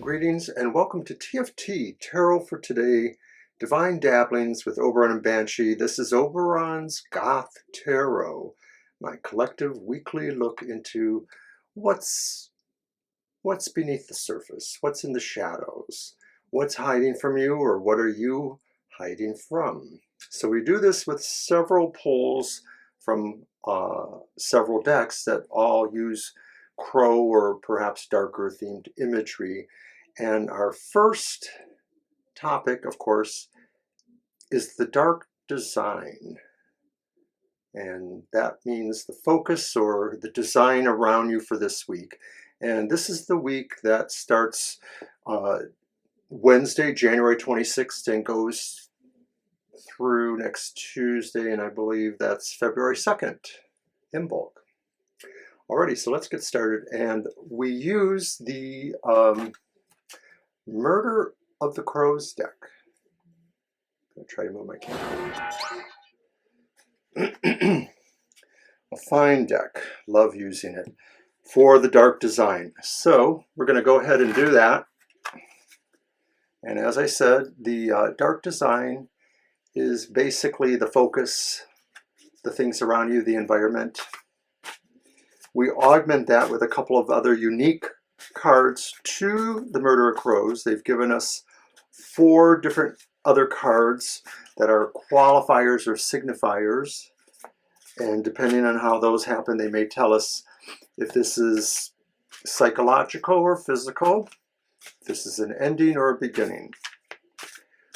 Greetings and welcome to TFT, Tarot for Today, Divine Dabblings with Oberon and Banshee. This is Oberon's Goth Tarot, my collective weekly look into what's beneath the surface, what's in the shadows, what's hiding from you, or what are you hiding from. So we do this with several pulls from several decks that all use crow or perhaps darker themed imagery. And our first topic, of course, is the dark design. And that means the focus or the design around you for this week. And this is the week that starts Wednesday, January 26th and goes through next Tuesday, and I believe that's February 2nd in bulk. Alrighty, so let's get started. And we use the Murder of the Crows deck. I'm going to try to move my camera. A fine deck. Love using it for the dark design. So we're going to go ahead and do that. And as I said, the dark design is basically the focus, the things around you, the environment. We augment that with a couple of other unique cards to the Murder of Crows. They've given us 4 different other cards that are qualifiers or signifiers. And depending on how those happen, they may tell us if this is psychological or physical, if this is an ending or a beginning.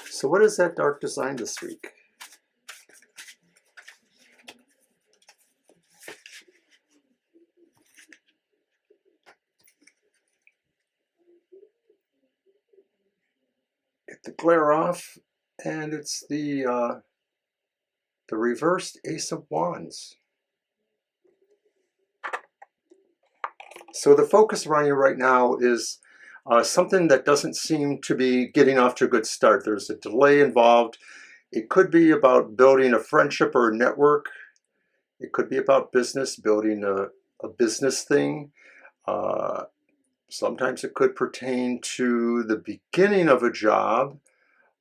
So what is that dark design this week? Get the glare off, and it's the reversed Ace of Wands. So the focus around you right now is something that doesn't seem to be getting off to a good start. There's a delay involved. It could be about building a friendship or a network. It could be about business, building a business thing. Sometimes it could pertain to the beginning of a job.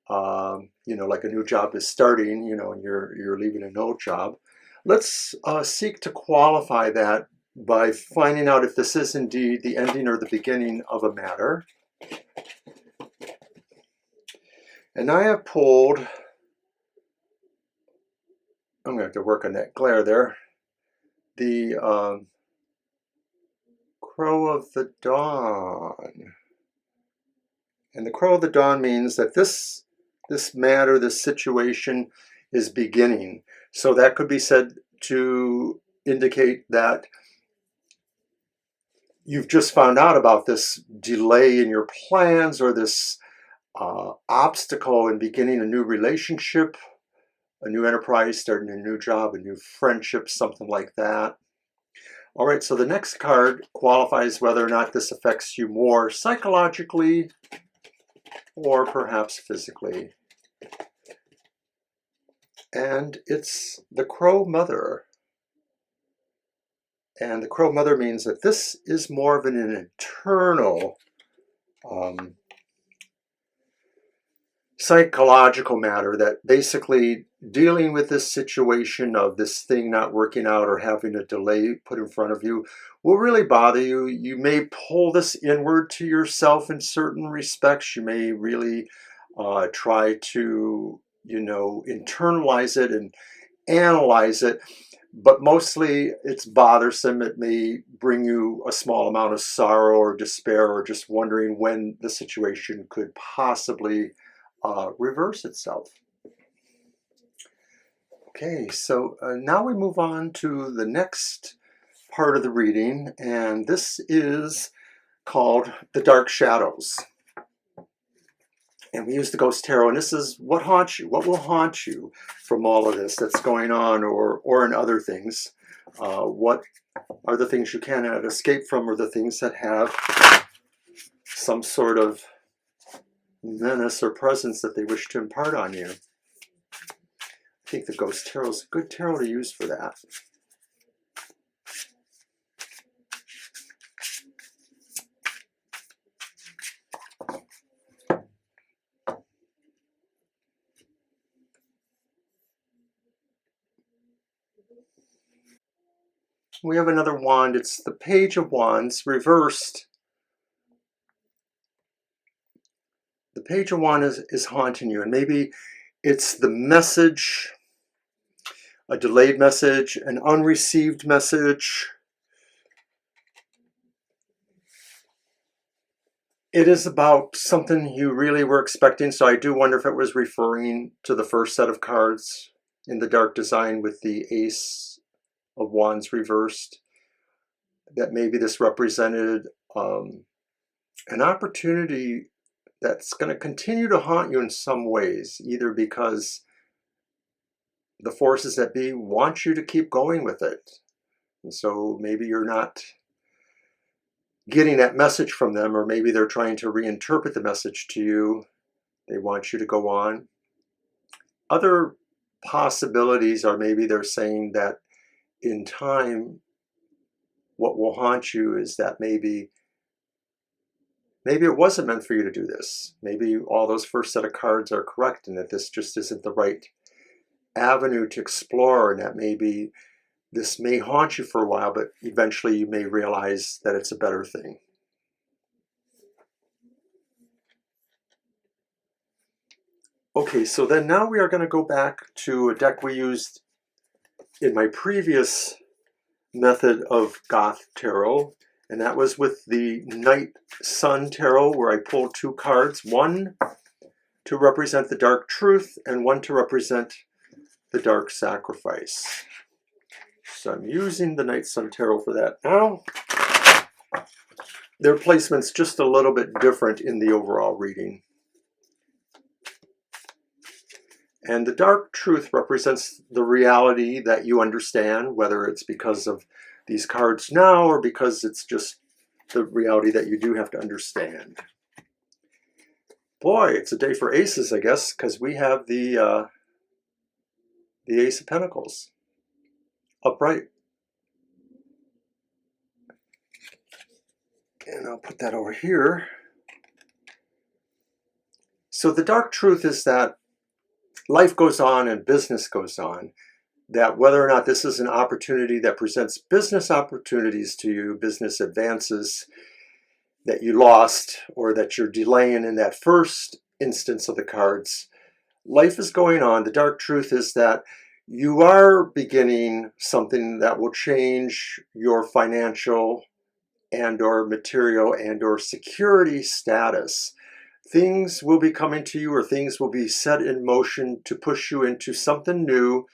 You know, like a new job is starting, you know, and you're leaving an old job. Let's seek to qualify that by finding out if this is indeed the ending or the beginning of a matter. And I have pulled, I'm going to have to work on that glare there, the Crow of the Dawn. And the Crow of the Dawn means that this matter, this situation is beginning. So that could be said to indicate that you've just found out about this delay in your plans or this obstacle in beginning a new relationship, a new enterprise, starting a new job, a new friendship, something like that. All right, so the next card qualifies whether or not this affects you more psychologically or perhaps physically. And it's the Crow Mother. And the Crow Mother means that this is more of an internal psychological matter, that basically dealing with this situation of this thing not working out or having a delay put in front of you will really bother you. You may pull this inward to yourself in certain respects. You may really try to, you know, internalize it and analyze it. But mostly it's bothersome. It may bring you a small amount of sorrow or despair or just wondering when the situation could possibly reverse itself. Okay, so now we move on to the next part of the reading, and this is called The Dark Shadows. And we use the Ghost Tarot, and this is what haunts you, what will haunt you from all of this that's going on or in other things. What are the things you cannot escape from, or the things that have some sort of menace or presence that they wish to impart on you. I think the Ghost Tarot is a good tarot to use for that. we have another wand. It's the Page of Wands reversed. The Page of Wands is haunting you, and maybe it's the message, a delayed message, an unreceived message. It is about something you really were expecting, so I do wonder if it was referring to the first set of cards in the dark design with the Ace of Wands reversed, that maybe this represented an opportunity that's going to continue to haunt you in some ways, either because the forces that be want you to keep going with it, and so maybe you're not getting that message from them, or maybe they're trying to reinterpret the message to you. They want you to go on. Other possibilities are maybe they're saying that in time, what will haunt you is that maybe it wasn't meant for you to do this. Maybe all those first set of cards are correct, and that this just isn't the right avenue to explore, and that maybe this may haunt you for a while, but eventually you may realize that it's a better thing. Okay, so then now we are going to go back to a deck we used in my previous method of Goth Tarot, and that was with the Night Sun Tarot, where I pulled 2 cards, one to represent the Dark Truth and one to represent the Dark Sacrifice. So I'm using the Night Sun Tarot for that now. Their placement's just a little bit different in the overall reading. And the Dark Truth represents the reality that you understand, whether it's because of these cards now or because it's just the reality that you do have to understand. Boy, it's a day for aces, I guess, because we have the Ace of Pentacles upright. And I'll put that over here. So the Dark Truth is that life goes on and business goes on. That whether or not this is an opportunity that presents business opportunities to you, business advances that you lost or that you're delaying in that first instance of the cards, life is going on. The Dark Truth is that you are beginning something that will change your financial and or material and or security status. Things will be coming to you, or things will be set in motion to push you into something new.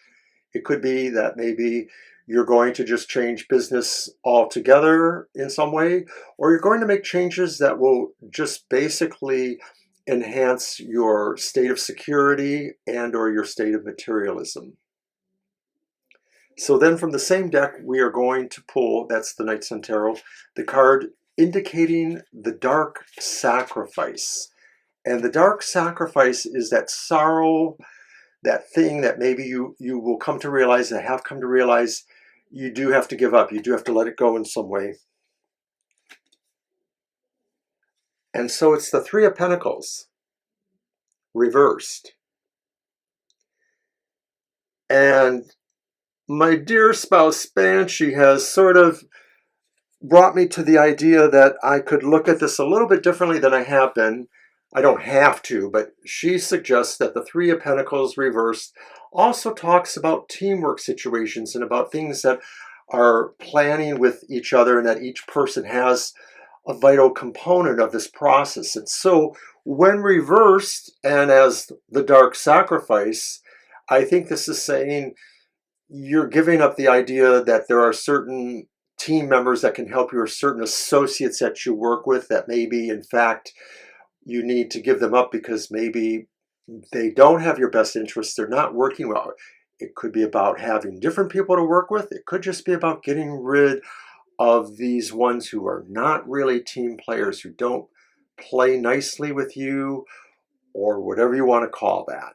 It could be that maybe you're going to just change business altogether in some way, or you're going to make changes that will just basically enhance your state of security and or your state of materialism. So then from the same deck, we are going to pull, that's the Night Sun Tarot, the card indicating the Dark Sacrifice. And the Dark Sacrifice is that sorrow, that thing that maybe you will come to realize, and have come to realize, you do have to give up. You do have to let it go in some way. And so it's the Three of Pentacles reversed. And my dear spouse Banshee has sort of brought me to the idea that I could look at this a little bit differently than I have been. I don't have to, but she suggests that the Three of Pentacles reversed also talks about teamwork situations and about things that are planning with each other, and that each person has a vital component of this process. And so when reversed and as the Dark Sacrifice, I think this is saying you're giving up the idea that there are certain team members that can help you, or certain associates that you work with that maybe in fact you need to give them up because maybe they don't have your best interests, they're not working well. It could be about having different people to work with. It could just be about getting rid of these ones who are not really team players, who don't play nicely with you, or whatever you want to call that.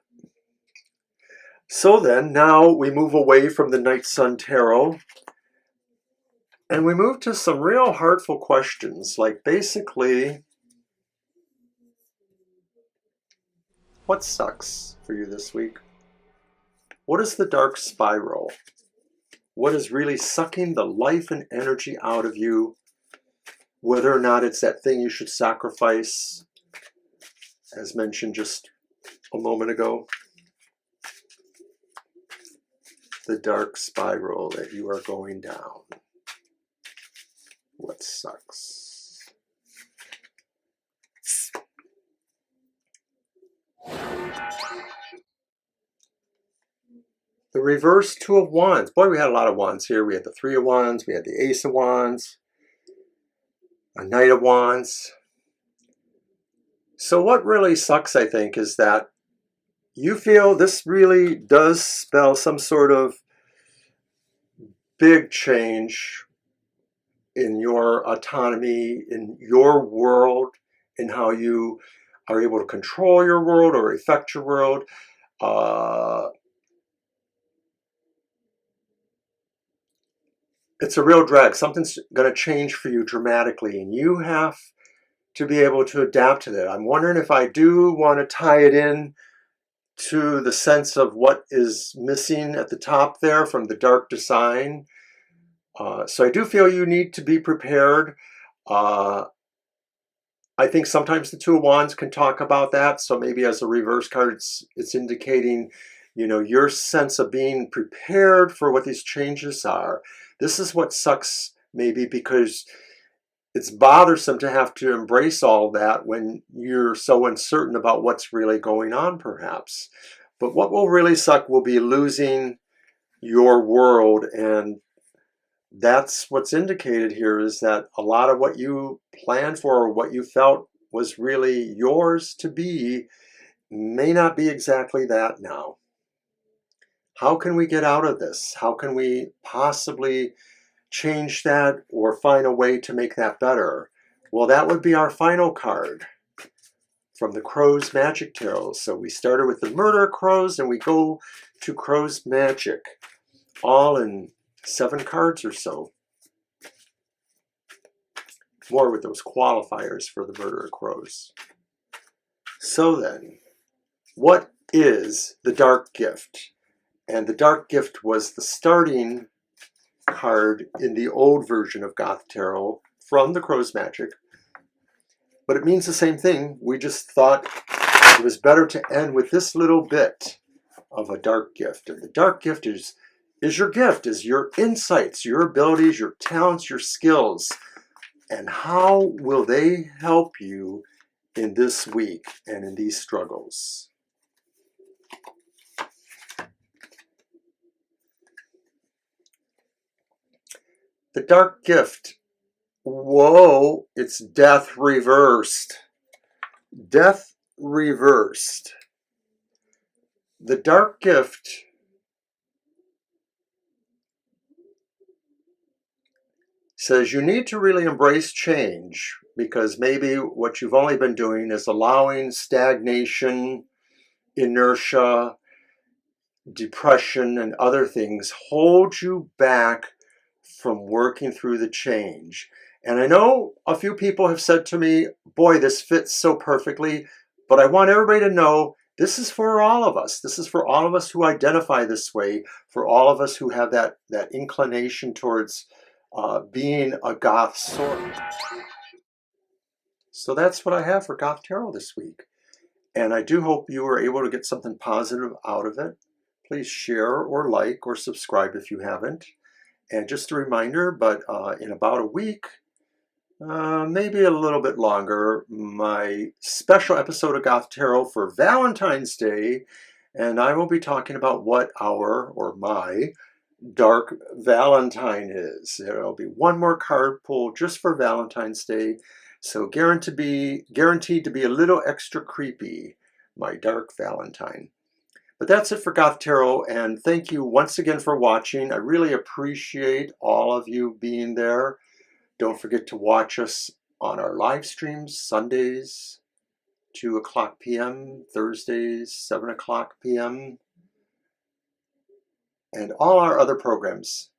So then, now we move away from the Night Sun Tarot, and we move to some real heartful questions, like basically, what sucks for you this week? What is the dark spiral? what is really sucking the life and energy out of you, whether or not it's that thing you should sacrifice, as mentioned just a moment ago. The dark spiral that you are going down. What sucks? The reverse Two of Wands. Boy, we had a lot of wands here. We had the Three of Wands. We had the Ace of Wands. A Knight of Wands. So what really sucks, I think, is that you feel this really does spell some sort of big change in your autonomy, in your world, in how you are able to control your world or affect your world. It's a real drag. Something's going to change for you dramatically, and you have to be able to adapt to that. I'm wondering if I do want to tie it in to the sense of what is missing at the top there from the dark design. So I do feel you need to be prepared. I think sometimes the Two of Wands can talk about that. So maybe as a reverse card, it's indicating, you know, your sense of being prepared for what these changes are. This is what sucks, maybe, because it's bothersome to have to embrace all that when you're so uncertain about what's really going on, perhaps. But what will really suck will be losing your world, and that's what's indicated here, is that a lot of what you planned for or what you felt was really yours to be may not be exactly that now. How can we get out of this? How can we possibly change that or find a way to make that better? Well, that would be our final card from the Crow's Magick Tarot. So we started with the Murder Crows and we go to Crow's Magick, all in 7 cards or so. More with those qualifiers for the Murder Crows. So then, what is the Dark Gift? And the Dark Gift was the starting card in the old version of Goth Tarot from the Crow's Magick. But it means the same thing. We just thought it was better to end with this little bit of a Dark Gift. And the Dark Gift is your gift, is your insights, your abilities, your talents, your skills. And how will they help you in this week and in these struggles? The Dark Gift. Whoa, it's death reversed. Death reversed. The Dark Gift says you need to really embrace change, because maybe what you've only been doing is allowing stagnation, inertia, depression, and other things hold you back from working through the change. And I know a few people have said to me, boy, this fits so perfectly, but I want everybody to know this is for all of us. This is for all of us who identify this way, for all of us who have that inclination towards being a goth sort. So that's what I have for Goth Tarot this week. And I do hope you were able to get something positive out of it. Please share or like or subscribe if you haven't. And just a reminder, but in about a week, maybe a little bit longer, my special episode of Goth Tarot for Valentine's Day, and I will be talking about what my Dark Valentine is. There will be one more card pulled just for Valentine's Day, so guaranteed to be a little extra creepy, my Dark Valentine. But that's it for Goth Tarot, and thank you once again for watching. I really appreciate all of you being there. Don't forget to watch us on our live streams, Sundays, 2 o'clock p.m., Thursdays, 7 o'clock p.m., and all our other programs.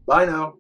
Bye now.